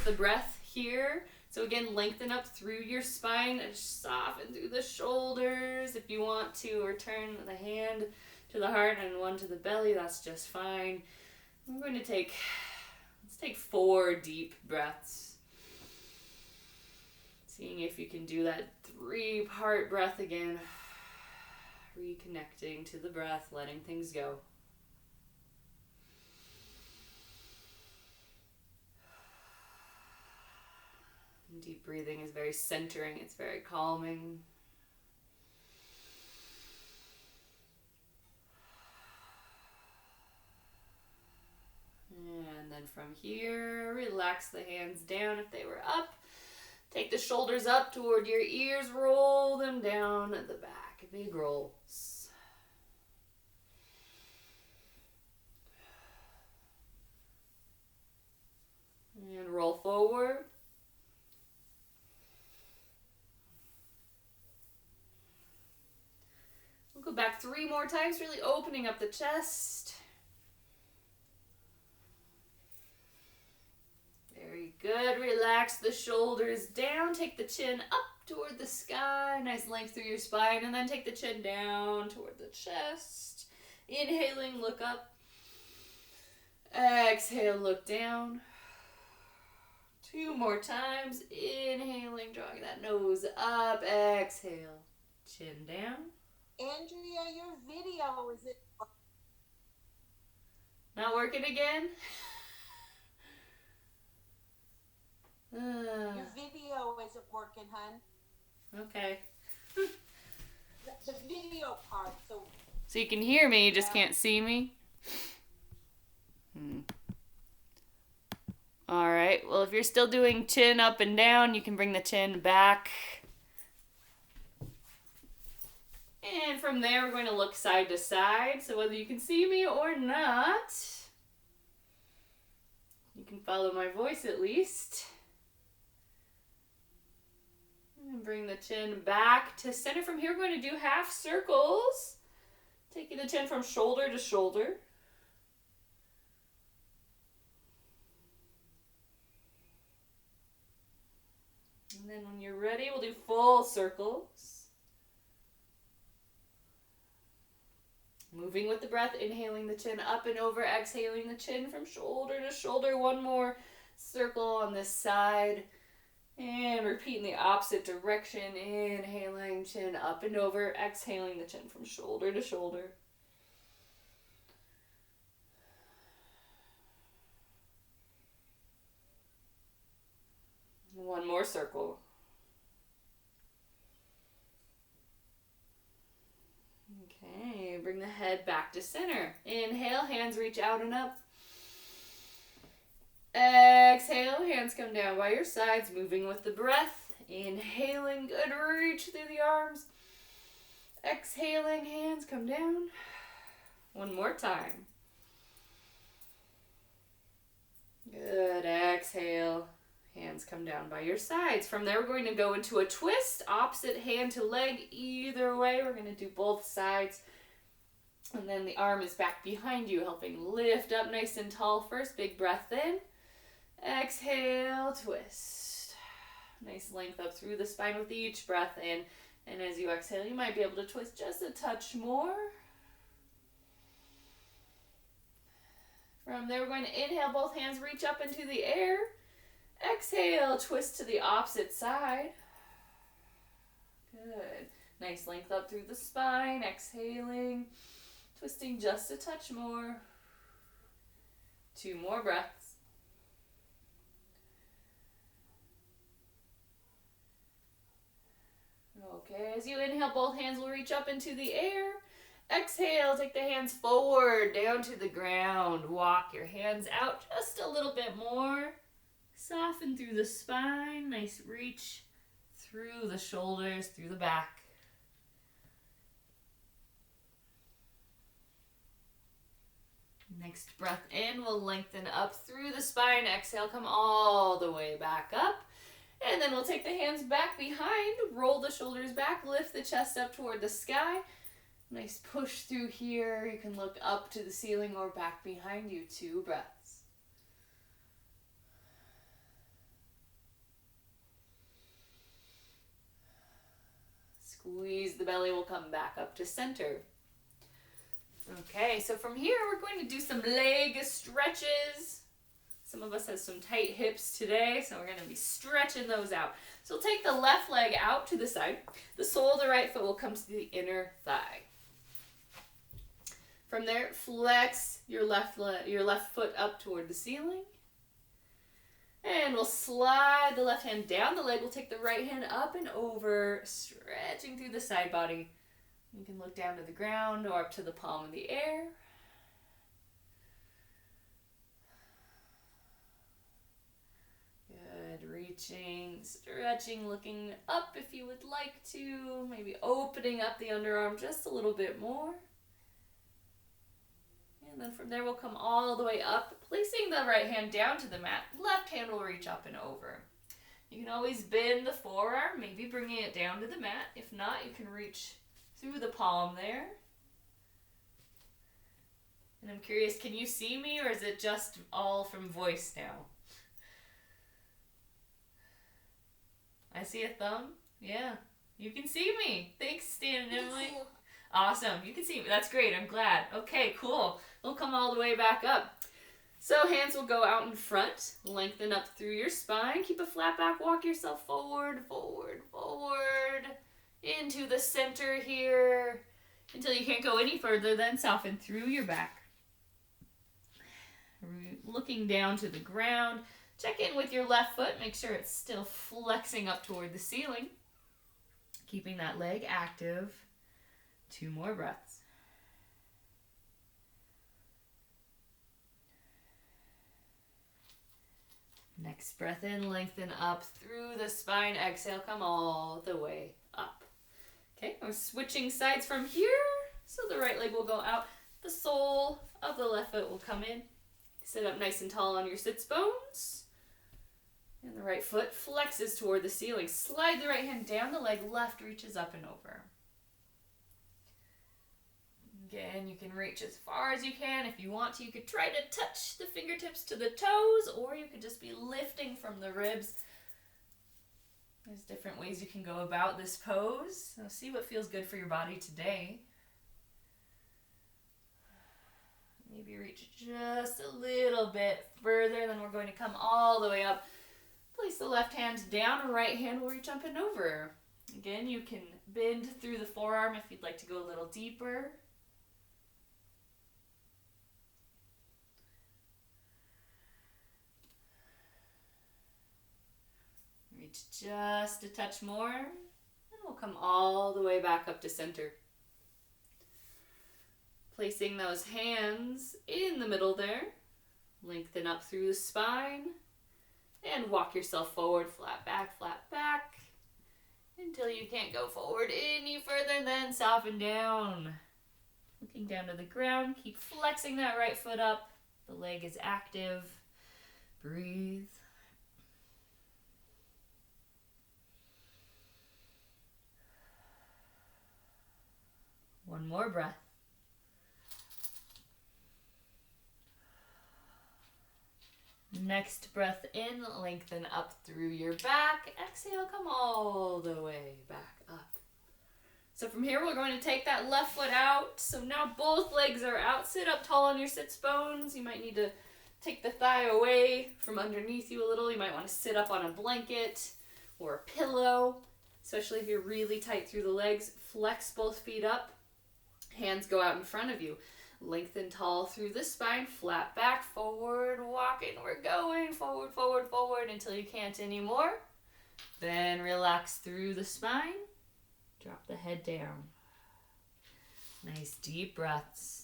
with the breath here. So again, lengthen up through your spine and soften through the shoulders. If you want to, or turn the hand to the heart and one to the belly, that's just fine. We're going to let's take 4 deep breaths. Seeing if you can do that 3-part breath again. Reconnecting to the breath, letting things go. Deep breathing is very centering, it's very calming. And then from here, relax the hands down if they were up. Take the shoulders up toward your ears, roll them down at the back, big rolls. And roll forward. We'll go back 3 more times, really opening up the chest. Very good. Relax the shoulders down. Take the chin up toward the sky. Nice length through your spine. And then take the chin down toward the chest. Inhaling, look up. Exhale, look down. 2 more times. Inhaling, drawing that nose up. Exhale, chin down. Andrea, your video, is it not working again? Your video isn't working, hun. Okay. The video part. So you can hear me, you just can't see me? Alright, well if you're still doing chin up and down, you can bring the chin back. And from there, we're going to look side to side. So whether you can see me or not, you can follow my voice at least. And bring the chin back to center. From here, we're going to do half circles. Taking the chin from shoulder to shoulder. And then when you're ready, we'll do full circles. Moving with the breath, inhaling the chin up and over, exhaling the chin from shoulder to shoulder. 1 more circle on this side. And repeat in the opposite direction. Inhaling, chin up and over, exhaling the chin from shoulder to shoulder. One more circle. Okay, bring the head back to center. Inhale, hands reach out and up. Exhale, hands come down by your sides, moving with the breath. Inhaling, good, reach through the arms. Exhaling, hands come down. 1 more time. Good, exhale. Hands come down by your sides. From there, we're going to go into a twist, opposite hand to leg. Either way, we're going to do both sides. And then the arm is back behind you, helping lift up nice and tall. First, big breath in. Exhale, twist. Nice length up through the spine with each breath in. And as you exhale, you might be able to twist just a touch more. From there, we're going to inhale, both hands reach up into the air. Exhale, twist to the opposite side. Good. Nice length up through the spine. Exhaling, twisting just a touch more. 2 more breaths. Okay, as you inhale, both hands will reach up into the air. Exhale, take the hands forward, down to the ground. Walk your hands out just a little bit more. Soften through the spine. Nice reach through the shoulders, through the back. Next breath in, we'll lengthen up through the spine. Exhale, come all the way back up. And then we'll take the hands back behind, roll the shoulders back, lift the chest up toward the sky. Nice push through here. You can look up to the ceiling or back behind you. 2 breaths. Squeeze the belly, we'll come back up to center. Okay, so from here we're going to do some leg stretches. Some of us have some tight hips today, so we're going to be stretching those out. So we'll take the left leg out to the side. The sole of the right foot will come to the inner thigh. From there, flex your left foot up toward the ceiling. And we'll slide the left hand down the leg. We'll take the right hand up and over, stretching through the side body. You can look down to the ground or up to the palm of the air. Good, reaching, stretching, looking up if you would like to. Maybe opening up the underarm just a little bit more. And then from there we'll come all the way up, placing the right hand down to the mat. Left hand will reach up and over. You can always bend the forearm, maybe bringing it down to the mat. If not, you can reach through the palm there. And I'm curious, can you see me or is it just all from voice now? I see a thumb. Yeah, you can see me. Thanks, Stan and Emily. Awesome. You can see me. That's great. I'm glad. Okay, cool. We'll come all the way back up. So hands will go out in front. Lengthen up through your spine. Keep a flat back. Walk yourself forward, forward, forward. Into the center here. Until you can't go any further. Then soften through your back. Looking down to the ground. Check in with your left foot. Make sure it's still flexing up toward the ceiling. Keeping that leg active. 2 more breaths. Next breath in, lengthen up through the spine. Exhale, come all the way up. Okay, we're switching sides from here. So the right leg will go out. The sole of the left foot will come in. Sit up nice and tall on your sits bones. And the right foot flexes toward the ceiling. Slide the right hand down the leg. Left reaches up and over. Again, you can reach as far as you can. If you want to, you could try to touch the fingertips to the toes, or you could just be lifting from the ribs. There's different ways you can go about this pose. So see what feels good for your body today. Maybe reach just a little bit further, then we're going to come all the way up. Place the left hand down, right hand will reach up and over. Again, you can bend through the forearm if you'd like to go a little deeper. Reach just a touch more, and we'll come all the way back up to center. Placing those hands in the middle there, lengthen up through the spine, and walk yourself forward, flat back, until you can't go forward any further, then soften down. Looking down to the ground, keep flexing that right foot up, the leg is active, breathe. One more breath. Next breath in, lengthen up through your back. Exhale, come all the way back up. So from here, we're going to take that left foot out. So now both legs are out. Sit up tall on your sits bones. You might need to take the thigh away from underneath you a little. You might want to sit up on a blanket or a pillow, especially if you're really tight through the legs. Flex both feet up. Hands go out in front of you. Lengthen tall through the spine, flat back, forward, walking. We're going forward, forward, forward until you can't anymore. Then relax through the spine. Drop the head down. Nice deep breaths.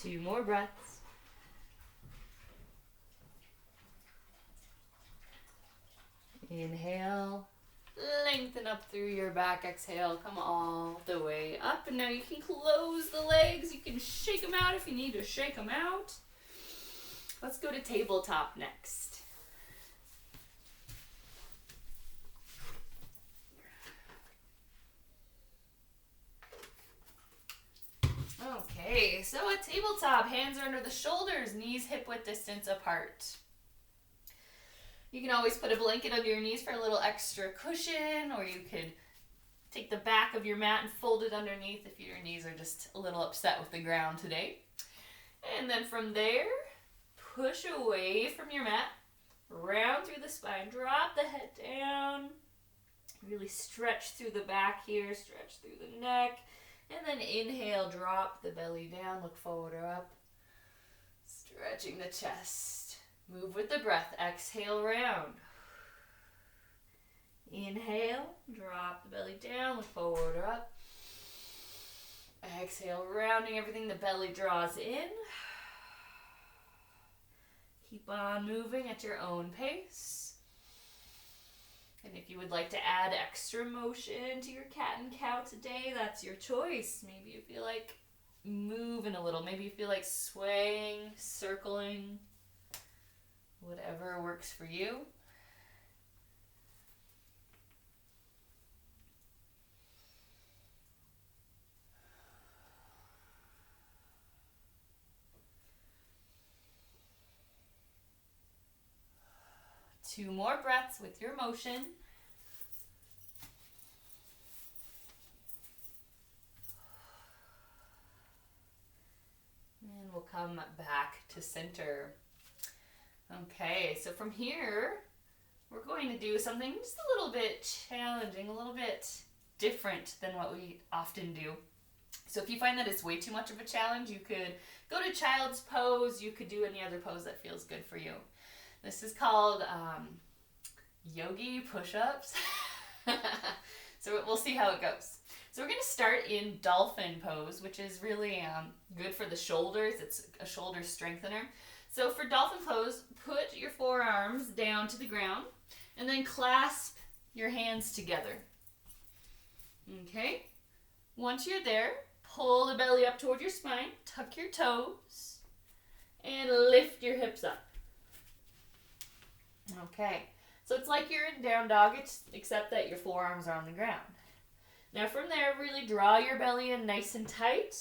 Two more breaths. Inhale, lengthen up through your back. Exhale, come all the way up. And now you can close the legs. You can shake them out if you need to shake them out. Let's go to tabletop next. So a tabletop, hands are under the shoulders, knees hip-width distance apart. You can always put a blanket under your knees for a little extra cushion, or you could take the back of your mat and fold it underneath if your knees are just a little upset with the ground today. And then from there, push away from your mat, round through the spine, drop the head down, really stretch through the back here, stretch through the neck, and then inhale, drop the belly down, look forward or up, stretching the chest. Move with the breath, exhale, round. Inhale, drop the belly down, look forward or up. Exhale, rounding everything, the belly draws in. Keep on moving at your own pace. And if you would like to add extra motion to your cat and cow today, that's your choice. Maybe you feel like moving a little. Maybe you feel like swaying, circling, whatever works for you. Two more breaths with your motion. And we'll come back to center. Okay, so from here, we're going to do something just a little bit challenging, a little bit different than what we often do. So if you find that it's way too much of a challenge, you could go to child's pose. You could do any other pose that feels good for you. This is called yogi push-ups. So we'll see how it goes. So we're going to start in dolphin pose, which is really good for the shoulders. It's a shoulder strengthener. So for dolphin pose, put your forearms down to the ground and then clasp your hands together. Okay? Once you're there, pull the belly up toward your spine, tuck your toes, and lift your hips up. Okay, so it's like you're in down dog, except that your forearms are on the ground. Now from there, really draw your belly in nice and tight.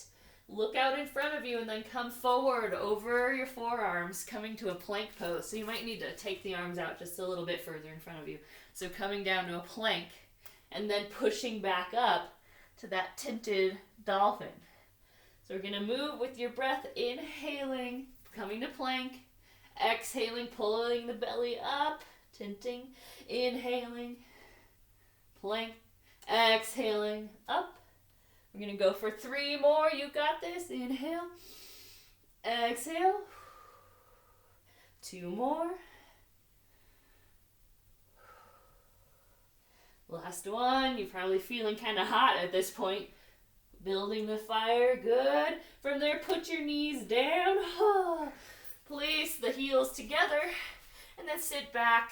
Look out in front of you and then come forward over your forearms, coming to a plank pose. So you might need to take the arms out just a little bit further in front of you. So coming down to a plank and then pushing back up to that tinted dolphin. So we're going to move with your breath, inhaling, coming to plank. Exhaling, pulling the belly up, tinting, inhaling, plank, exhaling, up. We're going to go for 3 more. You got this. Inhale, exhale, 2 more. Last one. You're probably feeling kind of hot at this point. Building the fire. Good. From there, put your knees down. Place the heels together and then sit back,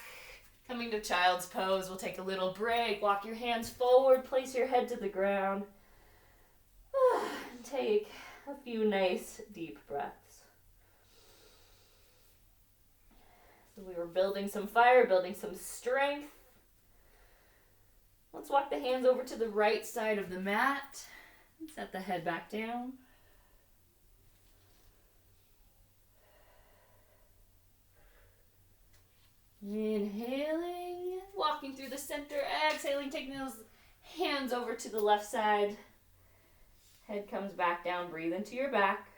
coming to child's pose. We'll take a little break. Walk your hands forward, place your head to the ground. And take a few nice deep breaths. So we were building some fire, building some strength. Let's walk the hands over to the right side of the mat and set the head back down. Inhaling, walking through the center, exhaling, taking those hands over to the left side. Head comes back down, breathe into your back.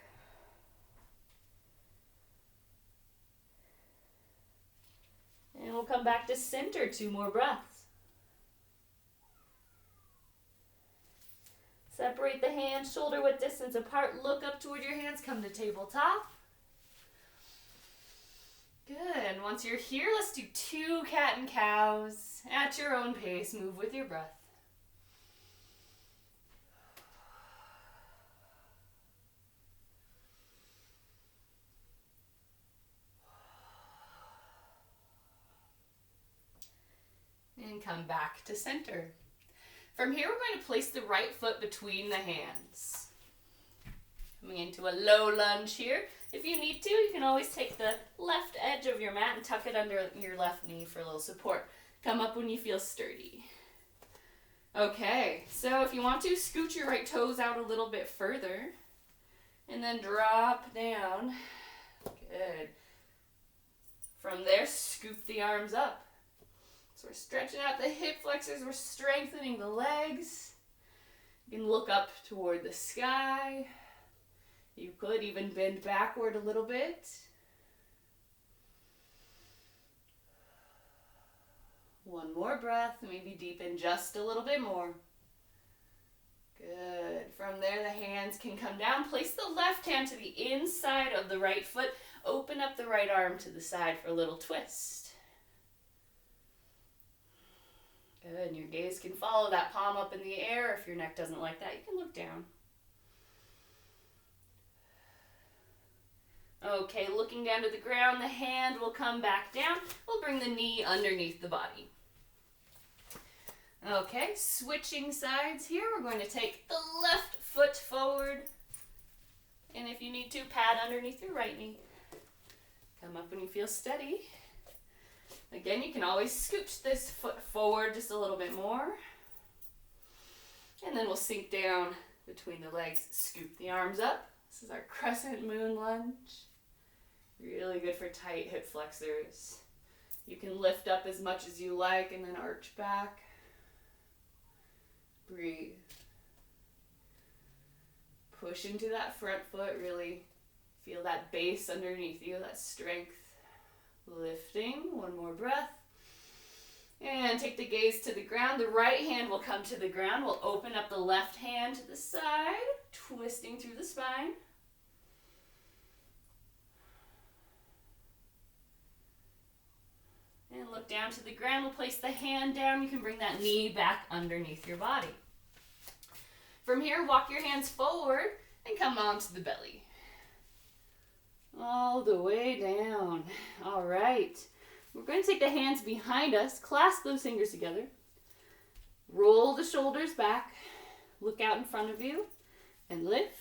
And we'll come back to center, 2 more breaths. Separate the hands, shoulder width distance apart, look up toward your hands, come to tabletop. Good. Once you're here, let's do 2 cat and cows at your own pace. Move with your breath. And come back to center. From here, we're going to place the right foot between the hands. Coming into a low lunge here. If you need to, you can always take the left edge of your mat and tuck it under your left knee for a little support. Come up when you feel sturdy. Okay, so if you want to, scoot your right toes out a little bit further. And then drop down. Good. From there, scoop the arms up. So we're stretching out the hip flexors, we're strengthening the legs. You can look up toward the sky. You could even bend backward a little bit. One more breath, maybe deepen just a little bit more. Good. From there, the hands can come down. Place the left hand to the inside of the right foot. Open up the right arm to the side for a little twist. Good. And your gaze can follow that palm up in the air. If your neck doesn't like that, you can look down. Okay, looking down to the ground, the hand will come back down. We'll bring the knee underneath the body. Okay, switching sides here. We're going to take the left foot forward. And if you need to, pad underneath your right knee. Come up when you feel steady. Again, you can always scooch this foot forward just a little bit more. And then we'll sink down between the legs, scoop the arms up. This is our crescent moon lunge. Really good for tight hip flexors. You can lift up as much as you like and then arch back. Breathe. Push into that front foot, really feel that base underneath you, that strength. Lifting, one more breath. And take the gaze to the ground. The right hand will come to the ground. We'll open up the left hand to the side, twisting through the spine. And look down to the ground. We'll place the hand down. You can bring that knee back underneath your body. From here, walk your hands forward and come onto the belly. All the way down. All right. We're going to take the hands behind us, clasp those fingers together, roll the shoulders back, look out in front of you, and lift.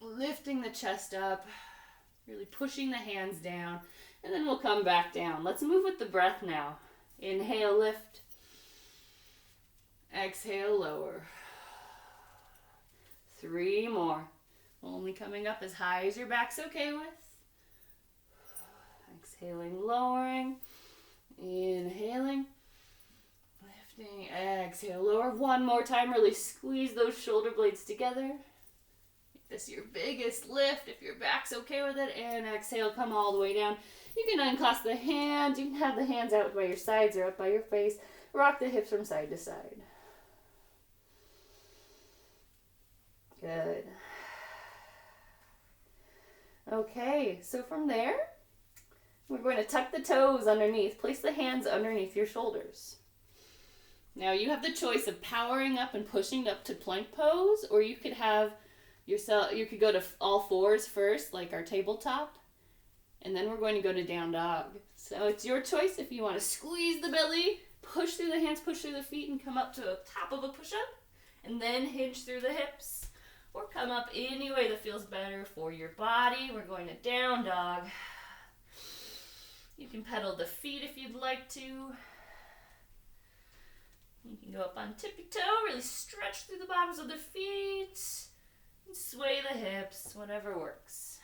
Lifting the chest up, really pushing the hands down, and then we'll come back down. Let's move with the breath now. Inhale, lift. Exhale, lower. 3 more. Only coming up as high as your back's okay with. Exhaling, lowering. Inhaling. Lifting, exhale, lower. One more time. Really squeeze those shoulder blades together. Make this your biggest lift if your back's okay with it. And exhale, come all the way down. You can unclasp the hands. You can have the hands out by your sides or up by your face. Rock the hips from side to side. Good. Okay, so from there, we're going to tuck the toes underneath. Place the hands underneath your shoulders. Now you have the choice of powering up and pushing up to plank pose, or you could have yourself, you could go to all fours first, like our tabletop, and then we're going to go to down dog. So it's your choice if you want to squeeze the belly, push through the hands, push through the feet, and come up to the top of a push-up, and then hinge through the hips, or come up any way that feels better for your body. We're going to down dog. You can pedal the feet if you'd like to. You can go up on tippy toe, really stretch through the bottoms of the feet, and sway the hips, whatever works.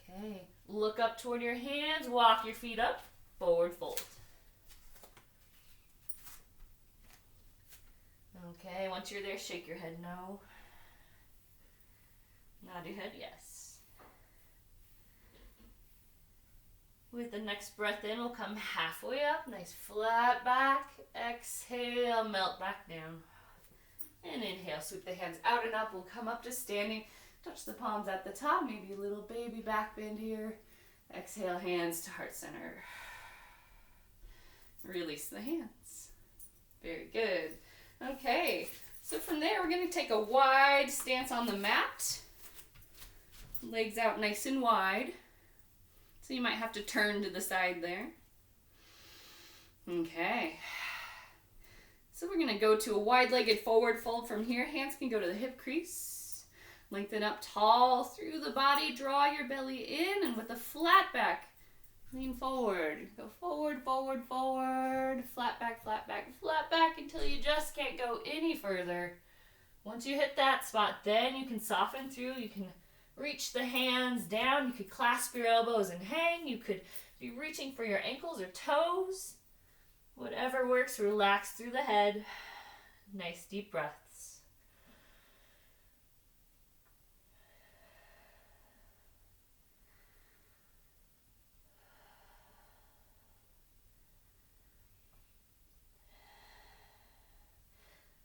Okay, look up toward your hands, walk your feet up, forward fold. Okay, once you're there, shake your head no. Nod your head yes. With the next breath in, we'll come halfway up, nice flat back. Exhale, melt back down. And inhale, sweep the hands out and up. We'll come up to standing, touch the palms at the top, maybe a little baby back bend here. Exhale, hands to heart center. Release the hands. Very good. Okay, so from there we're going to take a wide stance on the mat. Legs out nice and wide. So you might have to turn to the side there. Okay. So we're going to go to a wide-legged forward fold from here. Hands can go to the hip crease. Lengthen up tall through the body. Draw your belly in, and with a flat back, lean forward. Go forward, forward, forward. Flat back, flat back, flat back until you just can't go any further. Once you hit that spot, then you can soften through. You can reach the hands down. You could clasp your elbows and hang. You could be reaching for your ankles or toes. Whatever works, relax through the head. Nice deep breaths.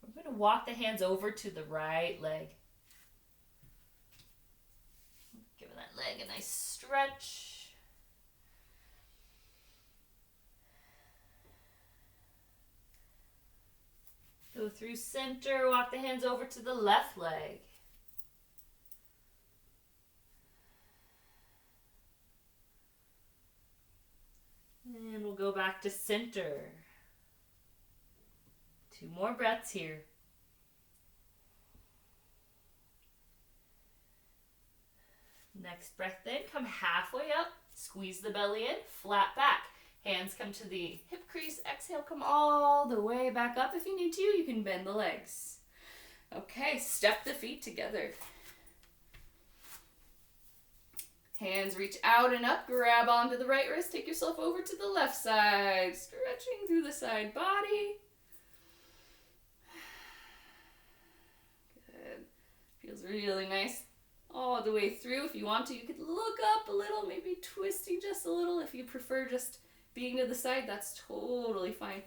We're going to walk the hands over to the right leg. Giving that leg a nice stretch. Go through center, walk the hands over to the left leg. And we'll go back to center. 2 more breaths here. Next breath in, come halfway up, squeeze the belly in, flat back. Hands come to the hip crease, exhale, come all the way back up. If you need to, you can bend the legs. Okay, step the feet together. Hands reach out and up, grab onto the right wrist, take yourself over to the left side, stretching through the side body. Good. Feels really nice all the way through. If you want to, you could look up a little, maybe twisting just a little. If you prefer just being to the side, that's totally fine.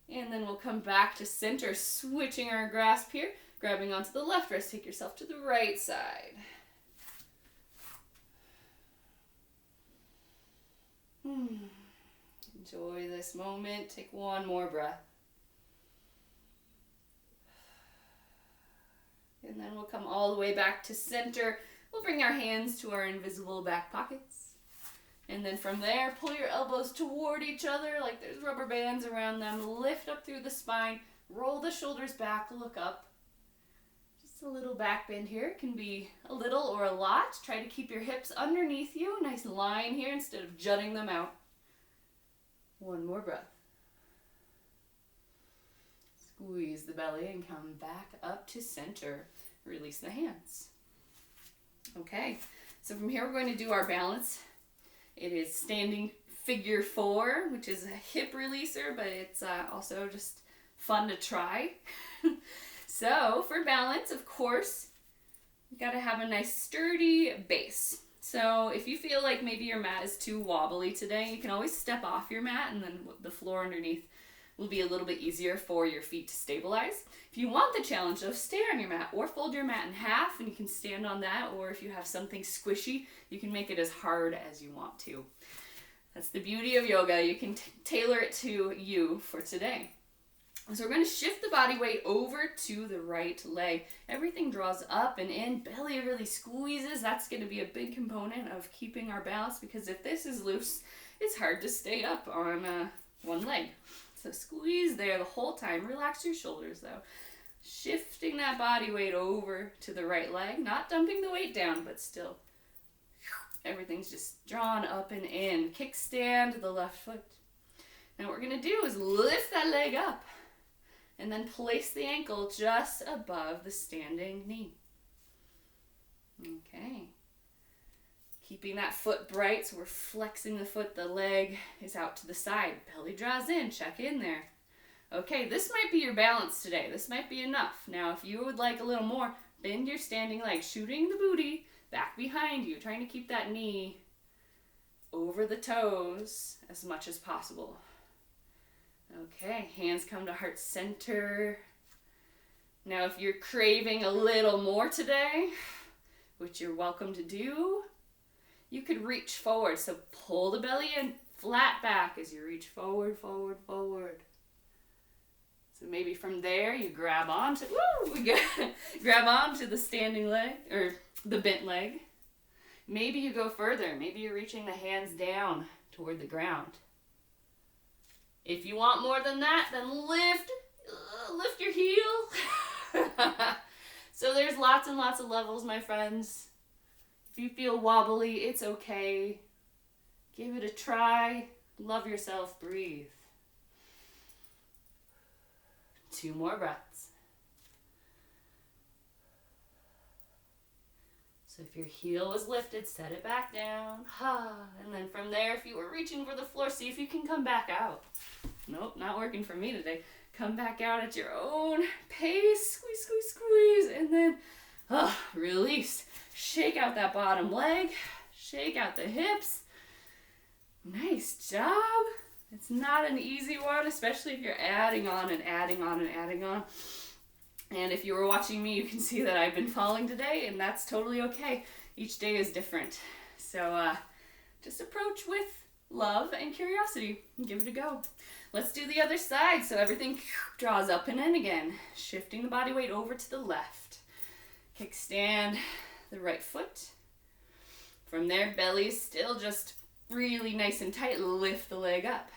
And then we'll come back to center, switching our grasp here, grabbing onto the left wrist, take yourself to the right side. Enjoy this moment. Take one more breath. And then we'll come all the way back to center. We'll bring our hands to our invisible back pockets. And then from there, pull your elbows toward each other like there's rubber bands around them. Lift up through the spine. Roll the shoulders back. Look up. Just a little back bend here. It can be a little or a lot. Try to keep your hips underneath you. A nice line here instead of jutting them out. One more breath. Squeeze the belly and come back up to center. Release the hands. Okay, so from here we're going to do our balance. It is standing figure 4, which is a hip releaser, but it's also just fun to try. So for balance, of course, you got to have a nice sturdy base. So if you feel like maybe your mat is too wobbly today, you can always step off your mat and then the floor underneath will be a little bit easier for your feet to stabilize. If you want the challenge, though, stay on your mat or fold your mat in half and you can stand on that, or if you have something squishy, you can make it as hard as you want to. That's the beauty of yoga. You can tailor it to you for today. So we're going to shift the body weight over to the right leg. Everything draws up and in. Belly really squeezes. That's going to be a big component of keeping our balance, because if this is loose, it's hard to stay up on one leg. So squeeze there the whole time. Relax your shoulders though. Shifting that body weight over to the right leg. Not dumping the weight down, but still. Everything's just drawn up and in. Kickstand the left foot. Now what we're going to do is lift that leg up. And then place the ankle just above the standing knee. Okay. Keeping that foot bright, so we're flexing the foot, the leg is out to the side. Belly draws in, check in there. Okay, this might be your balance today. This might be enough. Now, if you would like a little more, bend your standing leg, shooting the booty back behind you, trying to keep that knee over the toes as much as possible. Okay, hands come to heart center. Now, if you're craving a little more today, which you're welcome to do, you could reach forward. So pull the belly in, flat back as you reach forward, forward, forward. So maybe from there you grab onto, grab onto the standing leg or the bent leg. Maybe you go further. Maybe you're reaching the hands down toward the ground. If you want more than that, then lift your heel. So there's lots and lots of levels, my friends. If you feel wobbly, it's okay. Give it a try. Love yourself. Breathe. 2 more breaths. So if your heel was lifted, set it back down. And then from there, if you were reaching for the floor, see if you can come back out. Nope, not working for me today. Come back out at your own pace. Squeeze, squeeze, squeeze. And then release. Shake out that bottom leg. Shake out the hips. Nice job. It's not an easy one, especially if you're adding on and adding on and adding on. And if you were watching me, you can see that I've been falling today, and that's totally okay. Each day is different. So just approach with love and curiosity. Give it a go. Let's do the other side so everything draws up and in again. Shifting the body weight over to the left. Kickstand the right foot. From there, belly is still just really nice and tight. Lift the leg up.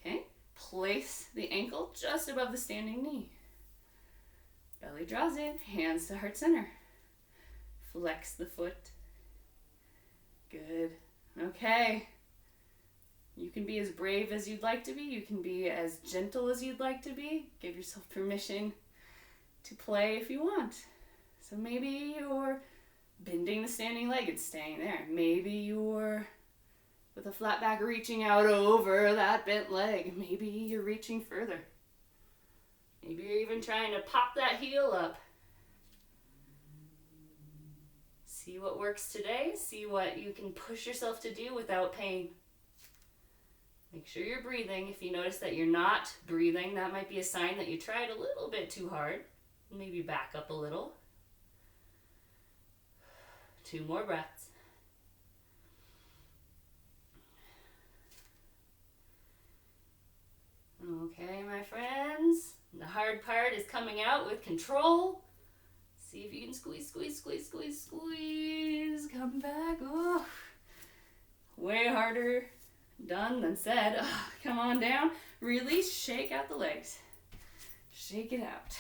Okay, place the ankle just above the standing knee. Belly draws in, hands to heart center. Flex the foot. Good. Okay. You can be as brave as you'd like to be. You can be as gentle as you'd like to be. Give yourself permission to play if you want. So maybe you're bending the standing leg and staying there. Maybe you're with a flat back reaching out over that bent leg. Maybe you're reaching further. Maybe you're even trying to pop that heel up. See what works today. See what you can push yourself to do without pain. Make sure you're breathing. If you notice that you're not breathing, that might be a sign that you tried a little bit too hard. Maybe back up a little. 2 more breaths. Okay, my friends. The hard part is coming out with control. See if you can squeeze, squeeze, squeeze, squeeze, squeeze. Come back. Oh, way harder done than said. Oh, come on down. Release. Shake out the legs. Shake it out.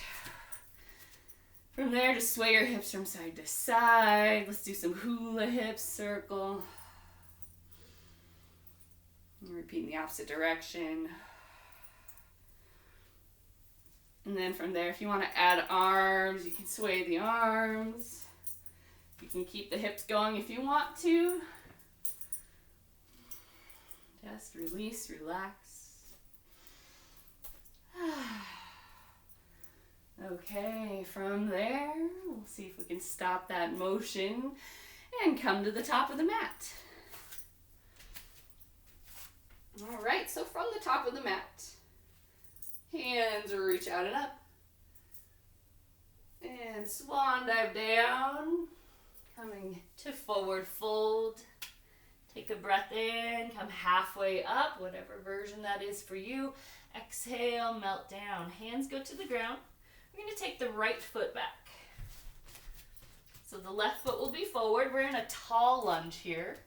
From there, just sway your hips from side to side. Let's do some hula hips, circle. And repeat in the opposite direction. And then from there, if you want to add arms, you can sway the arms. You can keep the hips going if you want to. Just release, relax. Okay, from there, we'll see if we can stop that motion and come to the top of the mat. All right, so from the top of the mat, hands reach out and up. And swan dive down, coming to forward fold. Take a breath in, come halfway up, whatever version that is for you. Exhale, melt down. Hands go to the ground. We're going to take the right foot back. So the left foot will be forward. We're in a tall lunge here.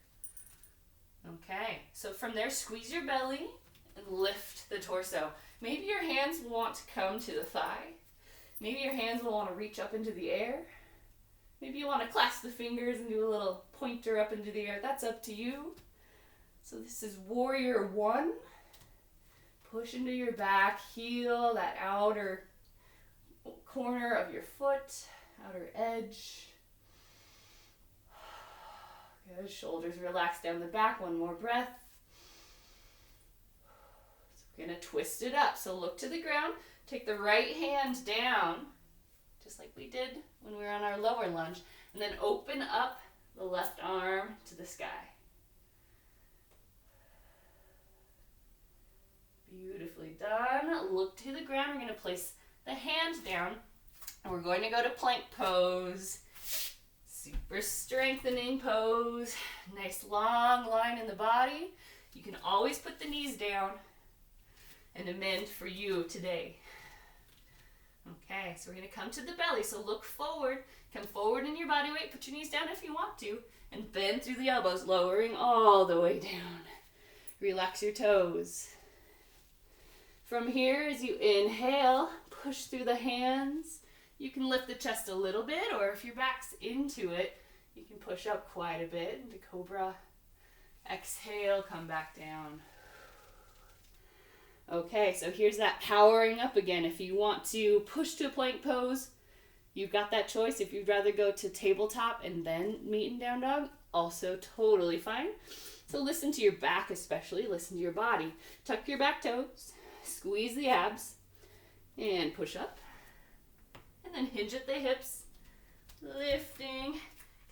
Okay, so from there, squeeze your belly and lift the torso. Maybe your hands will want to come to the thigh. Maybe your hands will want to reach up into the air. Maybe you want to clasp the fingers and do a little pointer up into the air. That's up to you. So this is warrior 1. Push into your back, heel that outer corner of your foot, outer edge. Good, shoulders relax down the back. One more breath. So we're going to twist it up. So look to the ground. Take the right hand down, just like we did when we were on our lower lunge. And then open up the left arm to the sky. Beautifully done. Look to the ground. We're going to place the hand down. And we're going to go to plank pose. Super strengthening pose. Nice long line in the body. You can always put the knees down and amend for you today. Okay, so we're going to come to the belly. So look forward. Come forward in your body weight. Put your knees down if you want to. And bend through the elbows, lowering all the way down. Relax your toes. From here, as you inhale, push through the hands. You can lift the chest a little bit, or if your back's into it, you can push up quite a bit into cobra. Exhale, come back down. Okay, so here's that powering up again. If you want to push to a plank pose, You've got that choice. If you'd rather go to tabletop and then meet in down dog, also totally fine. So listen to your back especially, listen to your body. Tuck your back toes, squeeze the abs, and push up. And then hinge at the hips, lifting,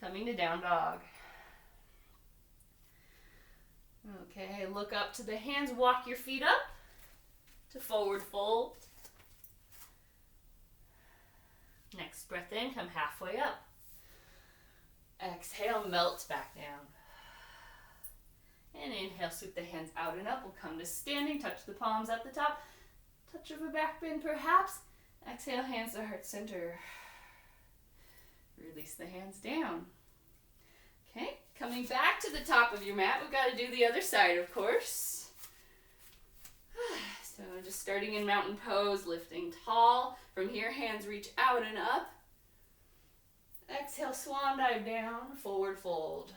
coming to down dog. Okay, look up to the hands, walk your feet up to forward fold. Next breath in, come halfway up. Exhale, melt back down. And inhale, sweep the hands out and up. We'll come to standing, touch the palms at the top. Touch of a back bend perhaps. Exhale, hands to heart center. Release the hands down. Okay, coming back to the top of your mat. We've got to do the other side, of course. So just starting in mountain pose, lifting tall. From here, hands reach out and up. Exhale, swan dive down, forward fold.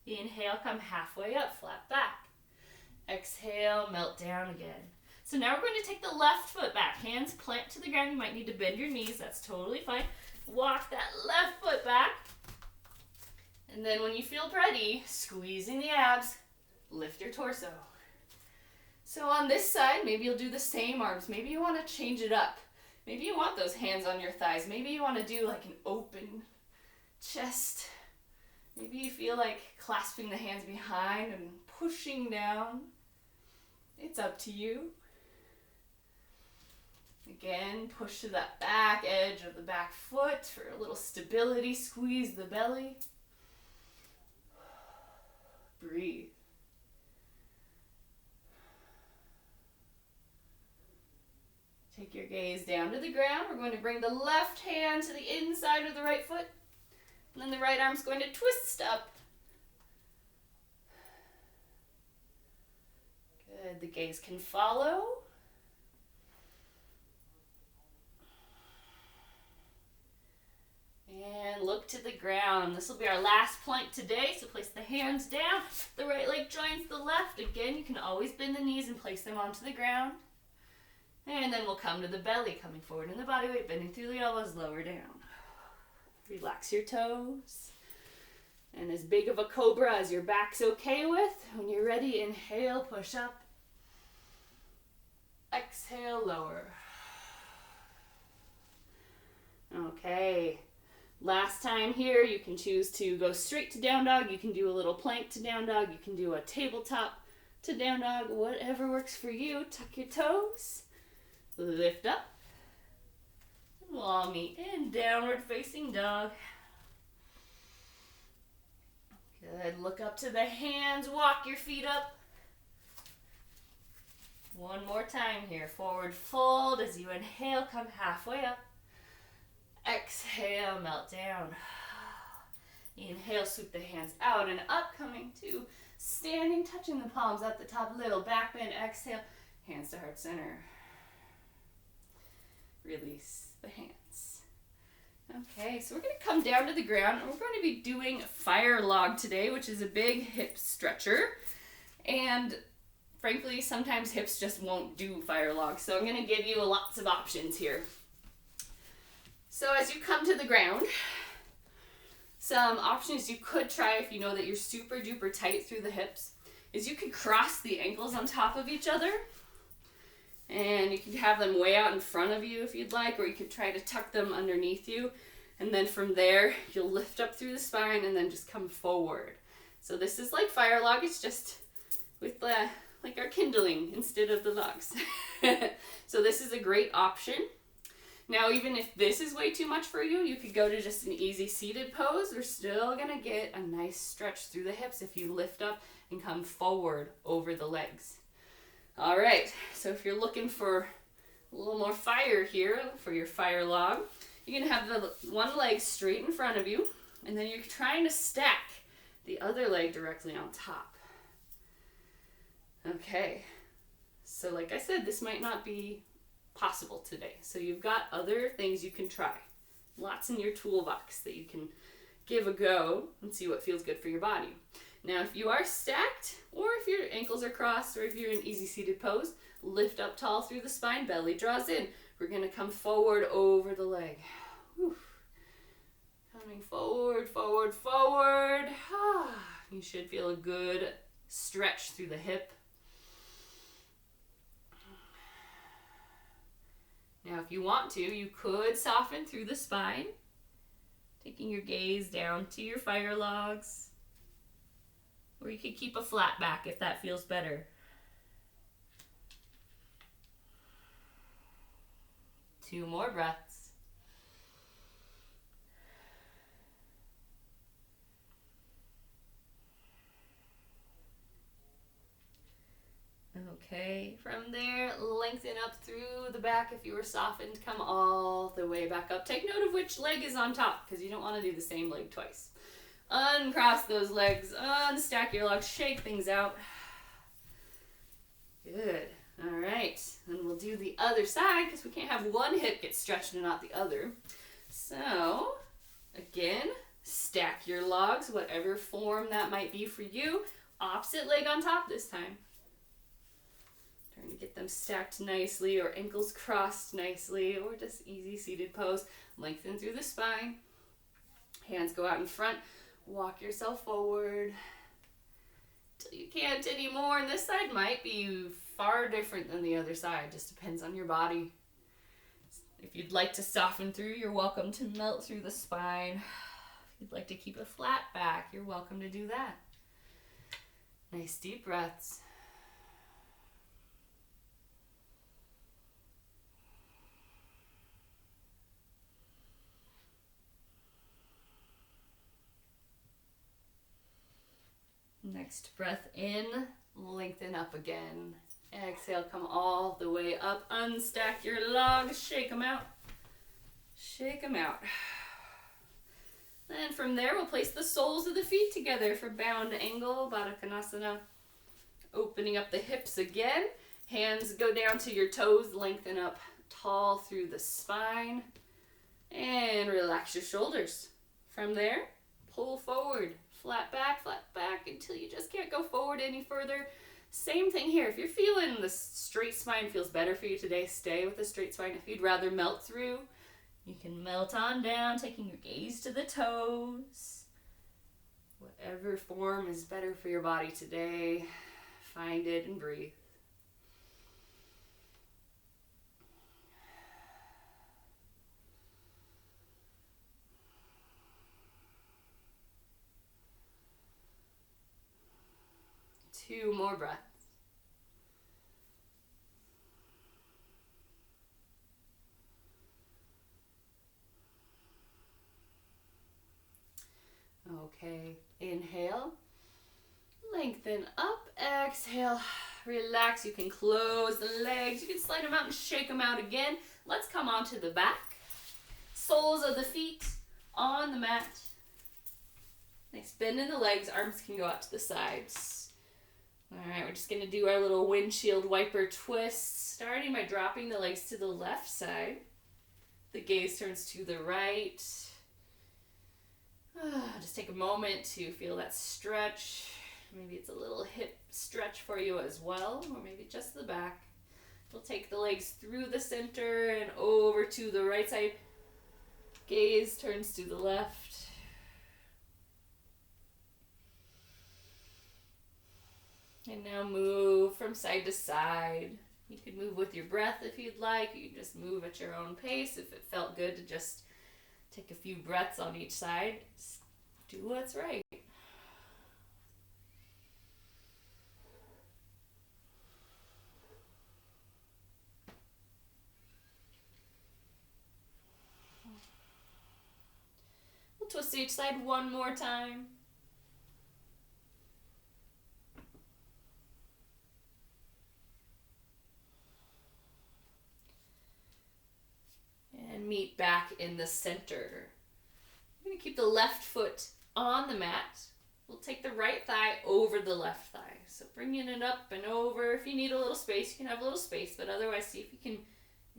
Inhale, come halfway up, flat back. Exhale, melt down again. So now we're going to take the left foot back. Hands plant to the ground. You might need to bend your knees. That's totally fine. Walk that left foot back. And then when you feel ready, squeezing the abs, lift your torso. So on this side, maybe you'll do the same arms. Maybe you want to change it up. Maybe you want those hands on your thighs. Maybe you want to do like an open chest. Maybe you feel like clasping the hands behind and pushing down. It's up to you. Again, push to that back edge of the back foot for a little stability. Squeeze the belly. Breathe. Take your gaze down to the ground. We're going to bring the left hand to the inside of the right foot. And then the right arm's going to twist up. Good. The gaze can follow. And look to the ground. This will be our last plank today. So place the hands down. The right leg joins the left. Again, you can always bend the knees and place them onto the ground. And then we'll come to the belly, coming forward in the body weight, bending through the elbows, lower down. Relax your toes. And as big of a cobra as your back's okay with. When you're ready, inhale, push up. Exhale, lower. Okay. Last time here, you can choose to go straight to down dog. You can do a little plank to down dog. You can do a tabletop to down dog. Whatever works for you. Tuck your toes. Lift up. We'll all meet in downward facing dog. Good. Look up to the hands. Walk your feet up. One more time here. Forward fold. As you inhale, come halfway up. Exhale, melt down. Inhale, sweep the hands out and up, coming to standing, touching the palms at the top, little back bend. Exhale, hands to heart center. Release the hands. Okay, so we're going to come down to the ground, and we're going to be doing fire log today, which is a big hip stretcher. And frankly, sometimes hips just won't do fire log, so I'm going to give you lots of options here. So as you come to the ground, some options you could try if you know that you're super duper tight through the hips is you could cross the ankles on top of each other. And you could have them way out in front of you if you'd like, or you could try to tuck them underneath you. And then from there, you'll lift up through the spine and then just come forward. So this is like fire log, it's just with like our kindling instead of the logs. So this is a great option. Now, even if this is way too much for you, you could go to just an easy seated pose. We're still gonna get a nice stretch through the hips if you lift up and come forward over the legs. All right, so if you're looking for a little more fire here for your fire log, you're gonna have the one leg straight in front of you, and then you're trying to stack the other leg directly on top. Okay, so like I said, this might not be possible today. So you've got other things you can try. Lots in your toolbox that you can give a go and see what feels good for your body. Now, if you are stacked, or if your ankles are crossed, or if you're in easy seated pose, lift up tall through the spine, belly draws in. We're going to come forward over the leg. Whew. Coming forward, forward, forward. You should feel a good stretch through the hip. Now, if you want to, you could soften through the spine, taking your gaze down to your fire logs. Or you could keep a flat back if that feels better. Two more breaths. Okay, from there, lengthen up through the back. If you were softened, come all the way back up. Take note of which leg is on top, because you don't want to do the same leg twice. Uncross those legs, unstack your legs, shake things out. Good. All right, and we'll do the other side, because we can't have one hip get stretched and not the other. So, again, stack your logs, whatever form that might be for you. Opposite leg on top this time. Trying to get them stacked nicely, or ankles crossed nicely, or just easy seated pose. Lengthen through the spine. Hands go out in front. Walk yourself forward till you can't anymore. And this side might be far different than the other side. Just depends on your body. If you'd like to soften through, you're welcome to melt through the spine. If you'd like to keep a flat back, you're welcome to do that. Nice deep breaths. Next breath in, lengthen up again. Exhale, come all the way up. Unstack your logs, shake them out. Shake them out. Then from there, we'll place the soles of the feet together for bound angle, Baddha Konasana. Opening up the hips again. Hands go down to your toes, lengthen up tall through the spine. And relax your shoulders. From there, pull forward. Flat back until you just can't go forward any further. Same thing here. If you're feeling the straight spine feels better for you today, stay with the straight spine. If you'd rather melt through, you can melt on down, taking your gaze to the toes. Whatever form is better for your body today, find it and breathe. Two more breaths. Okay, inhale, lengthen up, exhale, relax. You can close the legs, you can slide them out and shake them out again. Let's come onto the back. Soles of the feet on the mat. Nice bend in the legs, arms can go out to the sides. All right, we're just going to do our little windshield wiper twist, starting by dropping the legs to the left side. The gaze turns to the right. Just take a moment to feel that stretch. Maybe it's a little hip stretch for you as well, or maybe just the back. We'll take the legs through the center and over to the right side. Gaze turns to the left. And now move from side to side. You could move with your breath if you'd like. You can just move at your own pace if it felt good to just take a few breaths on each side. Just do what's right. We'll twist each side one more time. And meet back in the center. I'm going to keep the left foot on the mat. We'll take the right thigh over the left thigh. So bringing it up and over. If you need a little space, you can have a little space, but otherwise see if you can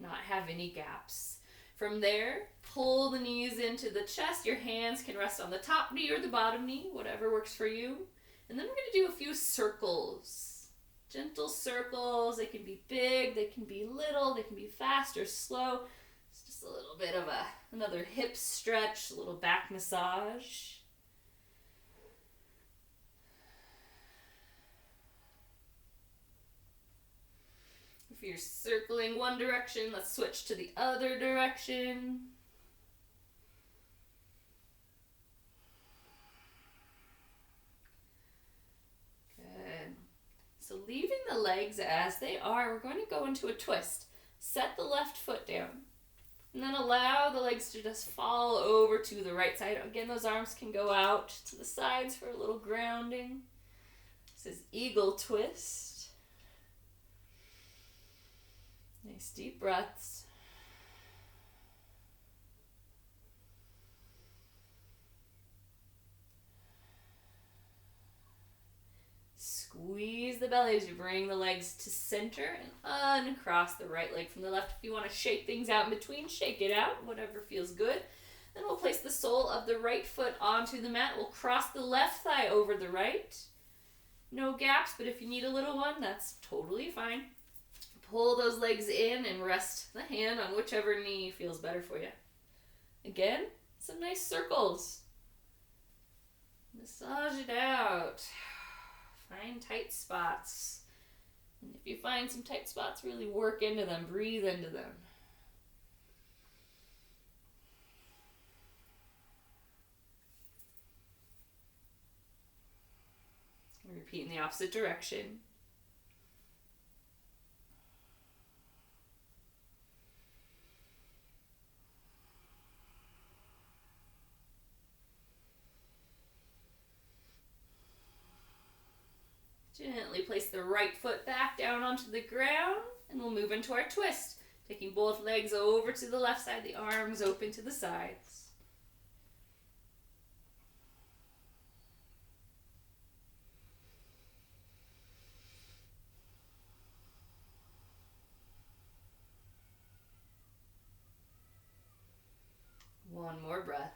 not have any gaps. From there, pull the knees into the chest. Your hands can rest on the top knee or the bottom knee, whatever works for you. And then we're going to do a few circles Gentle circles. They can be big, they can be little, they can be fast or slow. It's just a little bit of another hip stretch, a little back massage. If you're circling one direction, let's switch to the other direction. Good. So leaving the legs as they are, we're going to go into a twist. Set the left foot down. And then allow the legs to just fall over to the right side. Again, those arms can go out to the sides for a little grounding. This is eagle twist. Nice deep breaths. Squeeze the belly as you bring the legs to center and uncross the right leg from the left. If you want to shake things out in between, shake it out, whatever feels good. Then we'll place the sole of the right foot onto the mat. We'll cross the left thigh over the right. No gaps, but if you need a little one, that's totally fine. Pull those legs in and rest the hand on whichever knee feels better for you. Again, some nice circles. Massage it out. Find tight spots. And if you find some tight spots, really work into them, breathe into them. Repeat in the opposite direction. Gently place the right foot back down onto the ground, and we'll move into our twist. Taking both legs over to the left side, the arms open to the sides. One more breath.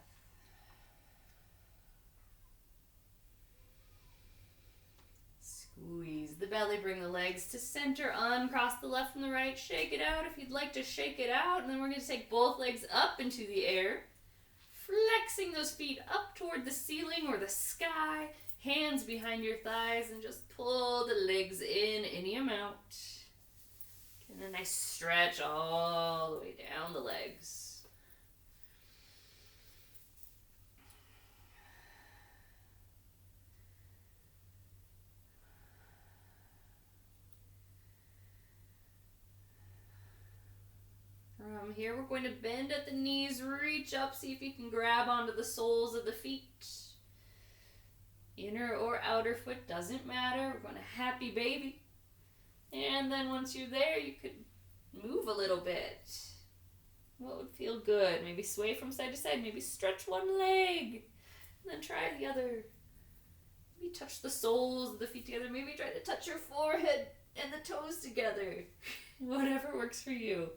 Squeeze the belly, bring the legs to center, uncross the left from the right, shake it out if you'd like to shake it out, and then we're going to take both legs up into the air, flexing those feet up toward the ceiling or the sky, hands behind your thighs, and just pull the legs in any amount. And a nice stretch all the way down the legs. From here, we're going to bend at the knees, reach up, see if you can grab onto the soles of the feet. Inner or outer foot, doesn't matter. We're going to happy baby. And then once you're there, you could move a little bit. What would feel good? Maybe sway from side to side, maybe stretch one leg, and then try the other. Maybe touch the soles of the feet together, maybe try to touch your forehead and the toes together. Whatever works for you.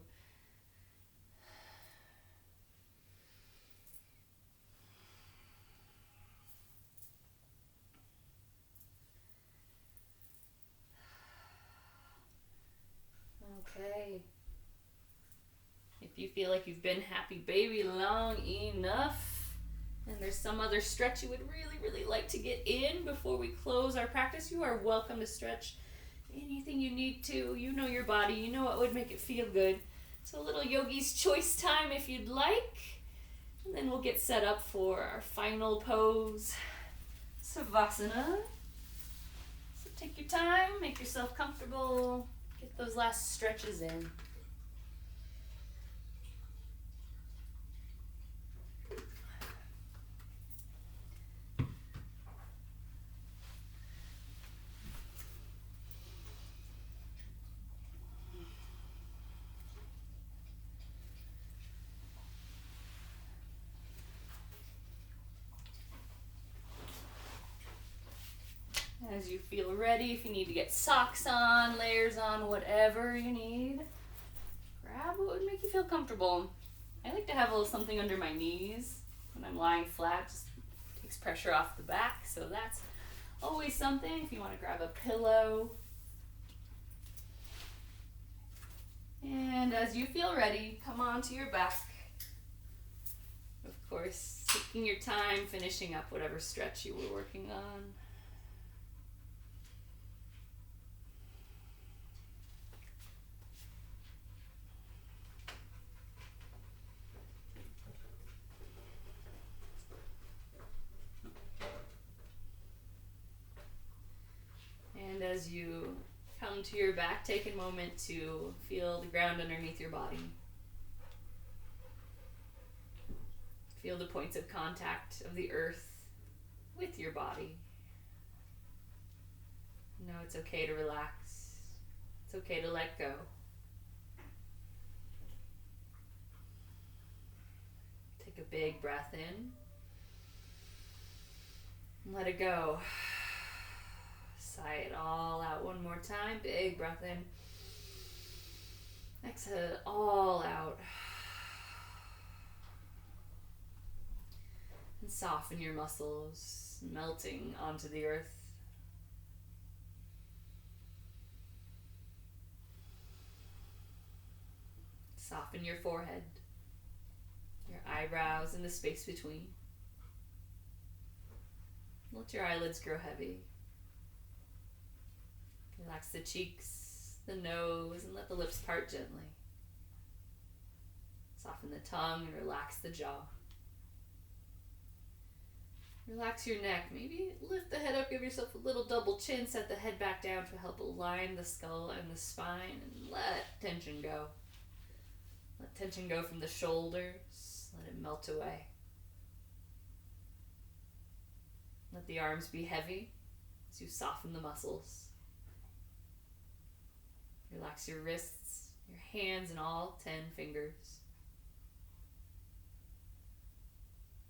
Okay. If you feel like you've been happy baby long enough and there's some other stretch you would really like to get in before we close our practice, you are welcome to stretch anything you need to. You know your body, you know what would make it feel good. So a little yogi's choice time if you'd like. And then we'll get set up for our final pose, Savasana. So take your time, make yourself comfortable. Get those last stretches in. As you feel ready, if you need to get socks on, layers on, whatever you need, grab what would make you feel comfortable. I like to have a little something under my knees when I'm lying flat, just takes pressure off the back, so that's always something. If you want to grab a pillow, And as you feel ready, come onto your back. Of course, taking your time, finishing up whatever stretch you were working on. And as you come to your back, take a moment to feel the ground underneath your body. Feel the points of contact of the earth with your body. Know it's okay to relax. It's okay to let go. Take a big breath in. And let it go. Sigh it all out one more time. Big breath in. Exhale it all out. And soften your muscles, melting onto the earth. Soften your forehead, your eyebrows, and the space between. Let your eyelids grow heavy. Relax the cheeks, the nose, and let the lips part gently. Soften the tongue and relax the jaw. Relax your neck. Maybe lift the head up, give yourself a little double chin, set the head back down to help align the skull and the spine, and let tension go. Let tension go from the shoulders. Let it melt away. Let the arms be heavy as you soften the muscles. Relax your wrists, your hands, and all 10 fingers.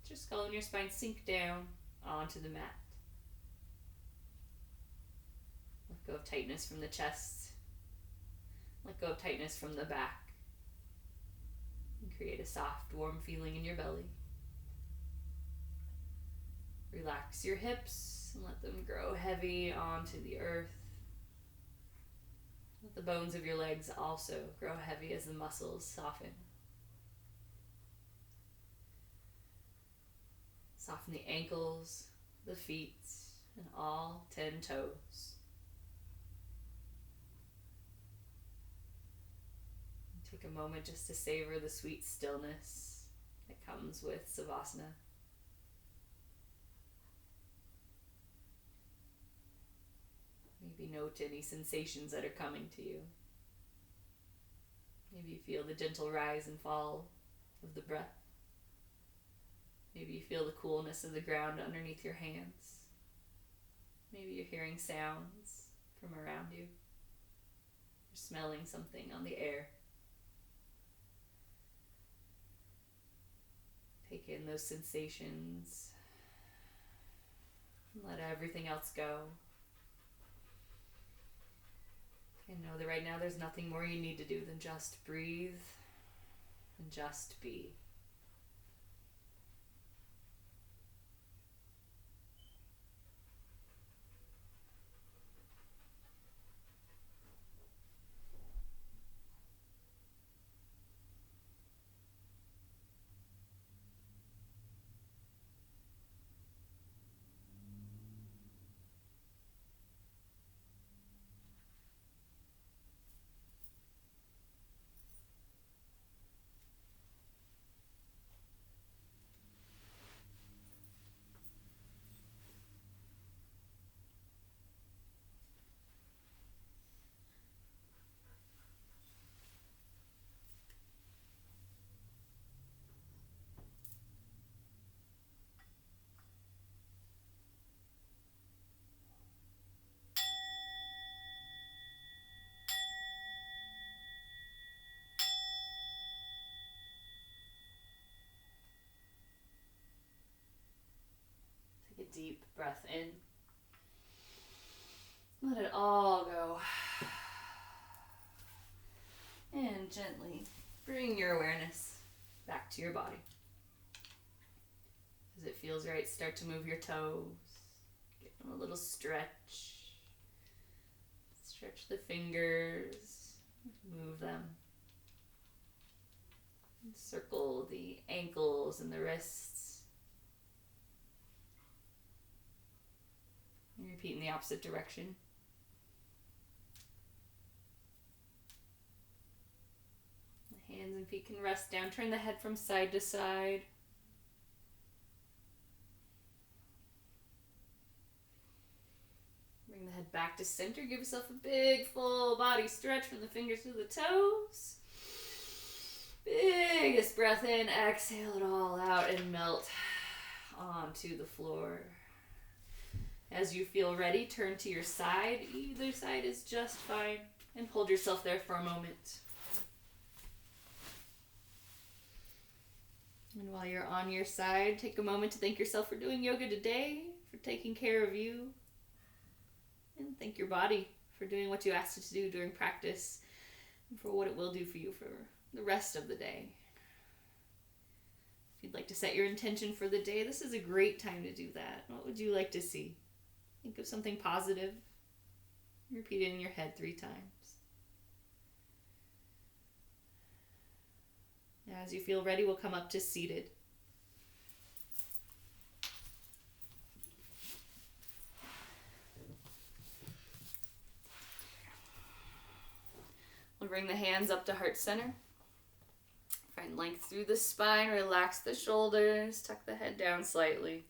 Let your skull and your spine sink down onto the mat. Let go of tightness from the chest. Let go of tightness from the back. And create a soft, warm feeling in your belly. Relax your hips and let them grow heavy onto the earth. Let the bones of your legs also grow heavy as the muscles soften. Soften the ankles, the feet, and all 10 toes. Take a moment just to savor the sweet stillness that comes with Savasana. Maybe note any sensations that are coming to you. Maybe you feel the gentle rise and fall of the breath. Maybe you feel the coolness of the ground underneath your hands. Maybe you're hearing sounds from around you. You're smelling something on the air. Take in those sensations and let everything else go. And know that right now there's nothing more you need to do than just breathe and just be. Take a deep breath in. Let it all go. And gently bring your awareness back to your body. As it feels right, start to move your toes. Give them a little stretch. Stretch the fingers. Move them. Circle the ankles and the wrists. And repeat in the opposite direction. The hands and feet can rest down. Turn the head from side to side. Bring the head back to center. Give yourself a big full body stretch from the fingers to the toes. Biggest breath in. Exhale it all out and melt onto the floor. As you feel ready, turn to your side. Either side is just fine. And hold yourself there for a moment. And while you're on your side, take a moment to thank yourself for doing yoga today, for taking care of you. And thank your body for doing what you asked it to do during practice and for what it will do for you for the rest of the day. If you'd like to set your intention for the day, this is a great time to do that. What would you like to see? Think of something positive. Repeat it in your head 3 times. As you feel ready, we'll come up to seated. We'll bring the hands up to heart center. Find length through the spine. Relax the shoulders. Tuck the head down slightly.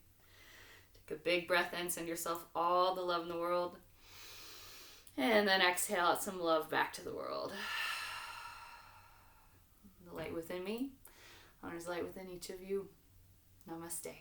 Take a big breath in. Send yourself all the love in the world. And then exhale out some love back to the world. The light within me honors light within each of you. Namaste.